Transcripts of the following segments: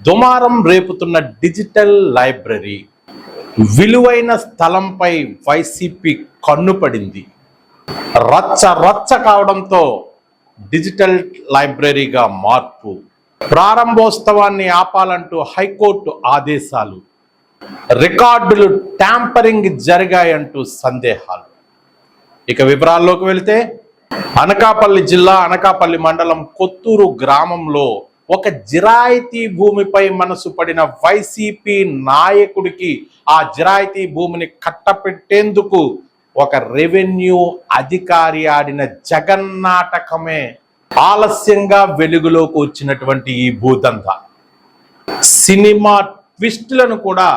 దుమారం రేపుతున్న digital library విలువైన స్థలంపై YCP కన్నుపడింది. రచ్చ రచ్చ కావడంతో డిజిటల్ లైబ్రరీగా మార్పు, ప్రారంభోత్సవాన్ని ఆపాలంటూ హైకోర్టు ఆదేశాలు, రికార్డులు ట్యాంపరింగ్ జరిగాయంటూ సందేహాలు. ఇక వివరాల్లోకి వెళితే అనకాపల్లి జిల్లా అనకాపల్లి మండలం కొత్తూరు గ్రామంలో ఒక జిరాయితీ భూమిపై మనసు పడిన వైసీపీ నాయకుడికి ఆ జిరాయితీ భూమిని కట్టపెట్టేందుకు ఒక రెవెన్యూ అధికారి ఆడిన జగన్నాటకమే ఆలస్యంగా వెలుగులోకి వచ్చినటువంటి ఈ భూదందా. సినిమా ట్విస్టులను కూడా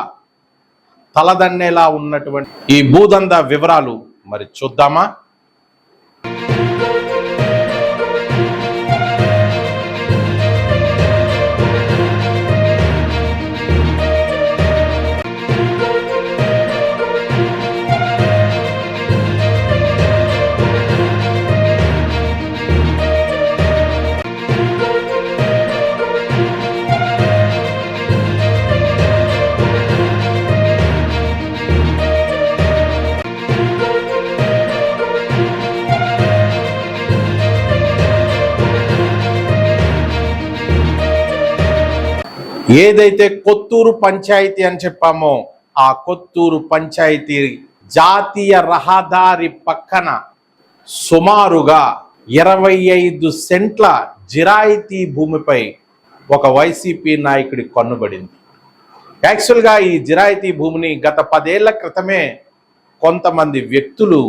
తలదన్నేలా ఉన్నటువంటి ఈ భూదందా వివరాలు మరి చూద్దామా? ఏదైతే కొత్తూరు పంచాయతీ అని చెప్పామో ఆ కొత్తూరు పంచాయతీ జాతీయ రహదారి పక్కన సుమారుగా 25 సెంట్ల జిరాయితీ భూమిపై ఒక వైసీపీ నాయకుడి కన్నుబడింది. యాక్చువల్గా ఈ జిరాయితీ భూమిని గత 10 ఏళ్ల క్రితమే కొంతమంది వ్యక్తులు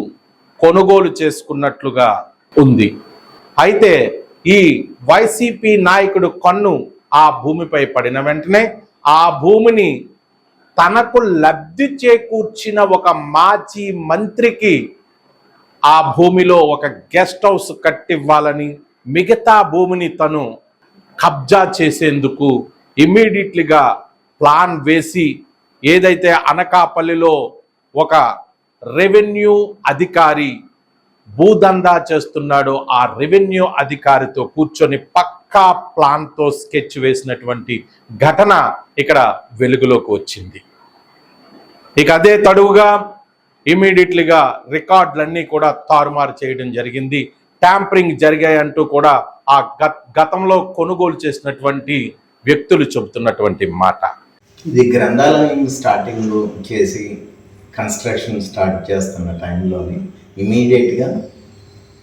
కొనుగోలు చేసుకున్నట్లుగా ఉంది. అయితే ఈ వైసీపీ నాయకుడు కన్ను ఆ భూమిపై పడిన వెంటనే ఆ భూమిని తనకు లబ్ధి చేకూర్చిన ఒక మాజీ మంత్రికి ఆ భూమిలో ఒక గెస్ట్ హౌస్ కట్టివ్వాలని, మిగతా భూమిని తను కబ్జా చేసేందుకు ఇమ్మీడియట్లీగా ప్లాన్ వేసి ఏదైతే అనకాపల్లిలో ఒక రెవెన్యూ అధికారి భూదందా చేస్తున్నాడో ఆ రెవెన్యూ అధికారితో కూర్చొని పక్కా ప్లాన్తో స్కెచ్ వేసినటువంటి ఘటన ఇక్కడ వెలుగులోకి వచ్చింది. ఇక అదే తడువుగా ఇమీడియట్లీగా రికార్డులన్నీ కూడా తారుమారు చేయడం జరిగింది. ట్యాంపరింగ్ జరిగాయంటూ కూడా ఆ గతంలో కొనుగోలు చేసినటువంటి వ్యక్తులు చెబుతున్నటువంటి మాట. ఇది గ్రంథాలయం స్టార్టింగ్ చేసి కన్స్ట్రక్షన్ స్టార్ట్ చేస్తున్న టైంలోని ఇమీడియట్గా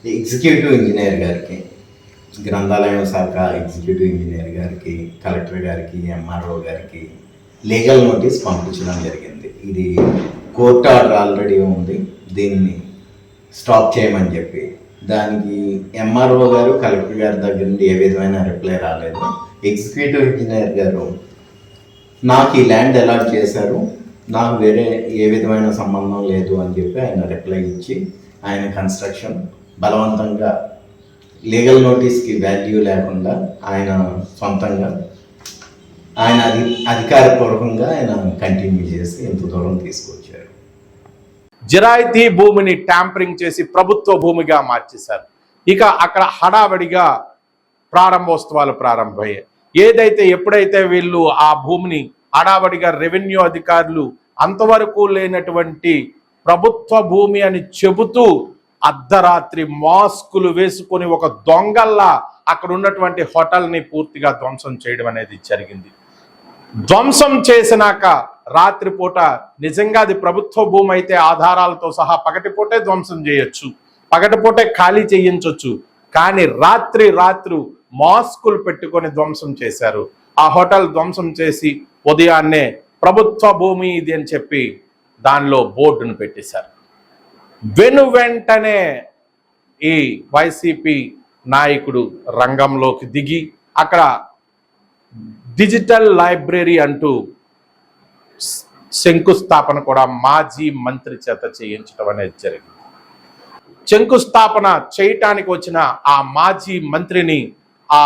ఎగ్జిక్యూటివ్ ఇంజనీర్ గారికి, గ్రంథాలయం శాఖ ఎగ్జిక్యూటివ్ ఇంజనీర్ గారికి, కలెక్టర్ గారికి, ఎంఆర్ఓ గారికి లీగల్ నోటీస్ పంపించడం జరిగింది. ఇది కోర్టు ఆర్డర్ ఆల్రెడీ ఉంది, దీన్ని స్టాప్ చేయమని చెప్పి. దానికి ఎంఆర్ఓ గారు, కలెక్టర్ గారి దగ్గర నుండి ఏ విధమైన రిప్లై రాలేదు. ఎగ్జిక్యూటివ్ ఇంజనీర్ గారు నాకు ఈ ల్యాండ్ అలాట్ చేశారు, నాకు వేరే ఏ విధమైన సంబంధం లేదు అని చెప్పి ఆయన రిప్లై ఇచ్చి ఆయన కన్స్ట్రక్షన్ బలవంతంగా లీగల్ నోటీస్కి వాల్యూ లేకుండా ఆయన సొంతంగా ఆయన అధికారపూర్వకంగా ఆయన కంటిన్యూ చేసి ఇంత దూరం తీసుకొచ్చారు. జిరాయితీ భూమిని ట్యాంపరింగ్ చేసి ప్రభుత్వ భూమిగా మార్చేశారు. ఇక అక్కడ హడావడిగా ప్రారంభోత్సవాలు ప్రారంభమయ్యాయి. ఏదైతే ఎప్పుడైతే వీళ్ళు ఆ భూమిని హడావడిగా రెవెన్యూ అధికారులు అంతవరకు లేనటువంటి ప్రభుత్వ భూమి అని చెబుతూ అర్ధరాత్రి మాస్కులు వేసుకొని ఒక దొంగల్లా అక్కడ ఉన్నటువంటి హోటల్ని పూర్తిగా ధ్వంసం చేయడం అనేది జరిగింది. ధ్వంసం చేసినాక రాత్రిపూట నిజంగా అది ప్రభుత్వ భూమి అయితే ఆధారాలతో సహా పగటిపూటే ధ్వంసం చేయొచ్చు, పగటిపూటే ఖాళీ చేయించవచ్చు. కానీ రాత్రి మాస్కులు పెట్టుకొని ధ్వంసం చేశారు. ఆ హోటల్ ధ్వంసం చేసి ఉదయాన్నే ప్రభుత్వ భూమి ఇది అని చెప్పి దానిలో బోర్డును పెట్టేశారు. వెంటనే ఈ వైసీపీ నాయకుడు రంగంలోకి దిగి అక్కడ డిజిటల్ లైబ్రరీ అంటూ శంకుస్థాపన కూడా మాజీ మంత్రి చేత చేయించడం అనేది జరిగింది. శంకుస్థాపన చేయటానికి వచ్చిన ఆ మాజీ మంత్రిని ఆ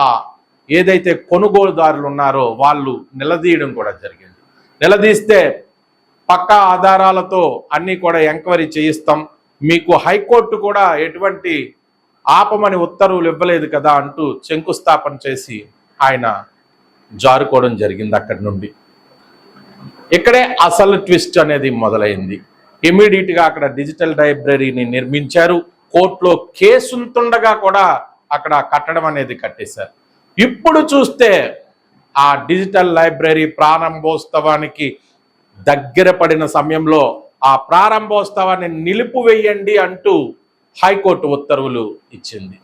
ఏదైతే కొనుగోలుదారులు ఉన్నారో వాళ్ళు నిలదీయడం కూడా జరిగింది. నిలదీస్తే పక్కా ఆధారాలతో అన్నీ కూడా ఎంక్వైరీ చేయిస్తాం, మీకు హైకోర్టు కూడా ఎటువంటి ఆపమని ఉత్తర్వులు ఇవ్వలేదు కదా అంటూ శంకుస్థాపన చేసి ఆయన జారుకోవడం జరిగింది అక్కడి నుండి. ఇక్కడే అసలు ట్విస్ట్ అనేది మొదలైంది. ఇమీడియట్గా అక్కడ డిజిటల్ లైబ్రరీని నిర్మించారు. కోర్టులో కేసు ఉంటుండగా కూడా అక్కడ కట్టడం అనేది కట్టేశారు. ఇప్పుడు చూస్తే ఆ డిజిటల్ లైబ్రరీ ప్రారంభోత్సవానికి దగ్గర పడిన సమయంలో ఆ ప్రారంభోత్సవాన్ని నిలిపివేయండి అంటూ హైకోర్టు ఉత్తర్వులు ఇచ్చింది.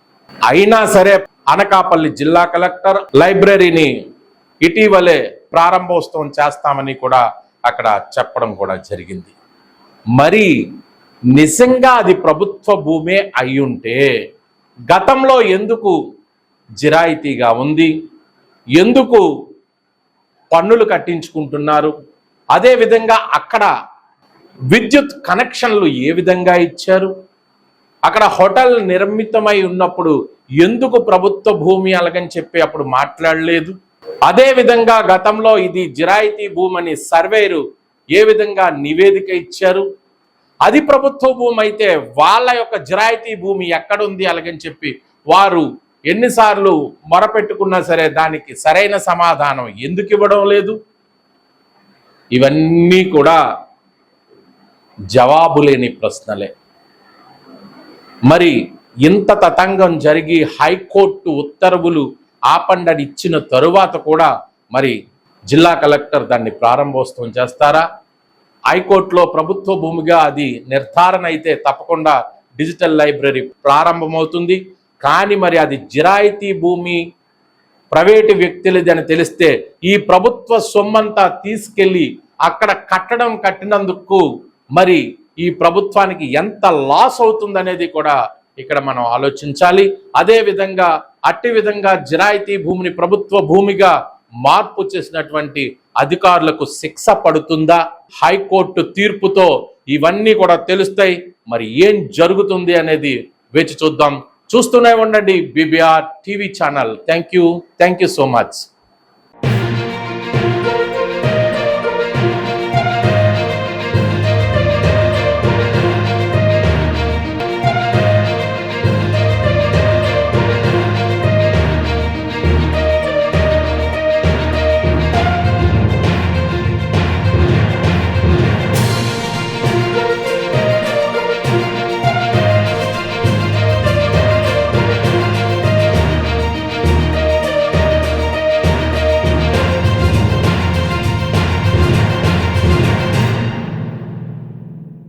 అయినా సరే అనకాపల్లి జిల్లా కలెక్టర్ లైబ్రరీని ఇటీవలే ప్రారంభోత్సవం చేస్తామని కూడా అక్కడ చెప్పడం కూడా జరిగింది. మరి నిజంగా అది ప్రభుత్వ భూమే అయ్యుంటే గతంలో ఎందుకు జిరాయితీగా ఉంది, ఎందుకు పన్నులు కట్టించుకుంటున్నారు, అదేవిధంగా అక్కడ విద్యుత్ కనెక్షన్లు ఏ విధంగా ఇచ్చారు, అక్కడ హోటల్ నిర్మితమై ఉన్నప్పుడు ఎందుకు ప్రభుత్వ భూమి అలాగని చెప్పి అప్పుడు మాట్లాడలేదు, అదేవిధంగా గతంలో ఇది జిరాయితీ భూమని సర్వేరు ఏ విధంగా నివేదిక ఇచ్చారు, అది ప్రభుత్వ భూమి అయితే వాళ్ళ యొక్క జిరాయితీ భూమి ఎక్కడుంది అలాగని చెప్పి వారు ఎన్నిసార్లు మొరపెట్టుకున్నా సరే దానికి సరైన సమాధానం ఎందుకు ఇవ్వడం లేదు. ఇవన్నీ కూడా జవాబు లేని ప్రశ్నలే. మరి ఇంత తతంగం జరిగి హైకోర్టు ఉత్తర్వులు ఆపండని ఇచ్చిన తరువాత కూడా మరి జిల్లా కలెక్టర్ దాన్ని ప్రారంభోత్సవం చేస్తారా? హైకోర్టులో ప్రభుత్వ భూమిగా అది నిర్ధారణ అయితే తప్పకుండా డిజిటల్ లైబ్రరీ ప్రారంభమవుతుంది. కానీ మరి అది జిరాయితీ భూమి, ప్రైవేటు వ్యక్తులది అని తెలిస్తే ఈ ప్రభుత్వ సొమ్మంతా తీసుకెళ్ళి అక్కడ కట్టినందుకు మరి ఈ ప్రభుత్వానికి ఎంత లాస్ అవుతుందనేది కూడా ఇక్కడ మనం ఆలోచించాలి. అదే విధంగా అట్టి విధంగా జిరాయితీ భూమిని ప్రభుత్వ భూమిగా మార్పు చేసినటువంటి అధికారులకు శిక్ష పడుతుందా? హైకోర్టు తీర్పుతో ఇవన్నీ కూడా తెలుస్తాయి. మరి ఏం జరుగుతుంది అనేది వేచి చూద్దాం. చూస్తూనే ఉండండి BBR TV channel. Thank you so much.